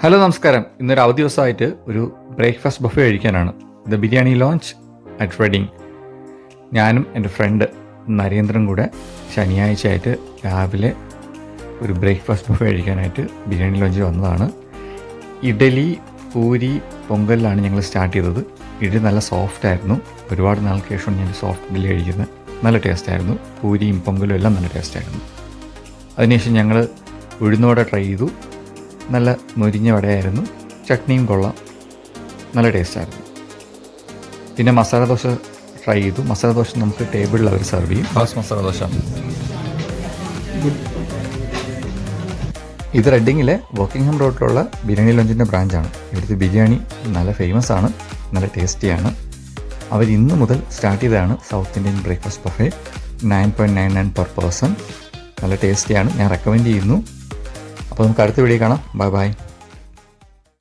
Hello നമസ്കാരം. ഇന്നൊരു അവധി ദിവസമായിട്ട് ഒരു ബ്രേക്ക്ഫാസ്റ്റ് ബഫേ കഴിക്കാനാണ്. The biryani lounge at Reading. ഞാനും എൻ്റെ ഫ്രണ്ട് നരേന്ദ്രൻ കൂടെ ശനിയാഴ്ചയായിട്ട് രാവിലെ ഒരു ബ്രേക്ക്ഫാസ്റ്റ് ബഫേ കഴിക്കാനായിട്ട് ബിരിയാണി ലോഞ്ചിൽ വന്നതാണ്. ഇഡലി, പൂരി, പൊങ്കലിലാണ് ഞങ്ങൾ സ്റ്റാർട്ട് ചെയ്തത്. ഇഡലി നല്ല സോഫ്റ്റ് ആയിരുന്നു. ഒരുപാട് നാൾക്ക് ശേഷമാണ് ഞാൻ സോഫ്റ്റ് ഇഡലി കഴിക്കുന്നത്. നല്ല ടേസ്റ്റായിരുന്നു. പൂരിയും പൊങ്കലും എല്ലാം നല്ല ടേസ്റ്റായിരുന്നു. അതിനുശേഷം ഞങ്ങൾ ഉഴുന്നുവട ട്രൈ ചെയ്തു. നല്ല മൊരിഞ്ഞ വടയായിരുന്നു. ചട്നിയും കൊള്ളാം, നല്ല ടേസ്റ്റായിരുന്നു. പിന്നെ മസാല ദോശ ട്രൈ ചെയ്തു. മസാല ദോശ നമുക്ക് ടേബിളിൽ അവർ സെർവ് ചെയ്യും. ഫാസ്റ്റ് മസാല ദോശ. ഇത് റെഡിങ്ങിലെ വോക്കിംഗ്ഹാം റോഡിലുള്ള ബിരിയാണി ലോഞ്ചിൻ്റെ ബ്രാഞ്ചാണ്. ഇവിടുത്തെ ബിരിയാണി നല്ല ഫേമസ് ആണ്, നല്ല ടേസ്റ്റിയാണ്. അവർ ഇന്ന് മുതൽ സ്റ്റാർട്ട് ചെയ്തതാണ് south Indian breakfast Buffett. 9.99 per person. നല്ല ടേസ്റ്റിയാണ്, ഞാൻ റെക്കമെൻഡ് ചെയ്യുന്നു. അപ്പോൾ നമുക്ക് അടുത്ത വീഡിയോ കാണാം. Bye bye.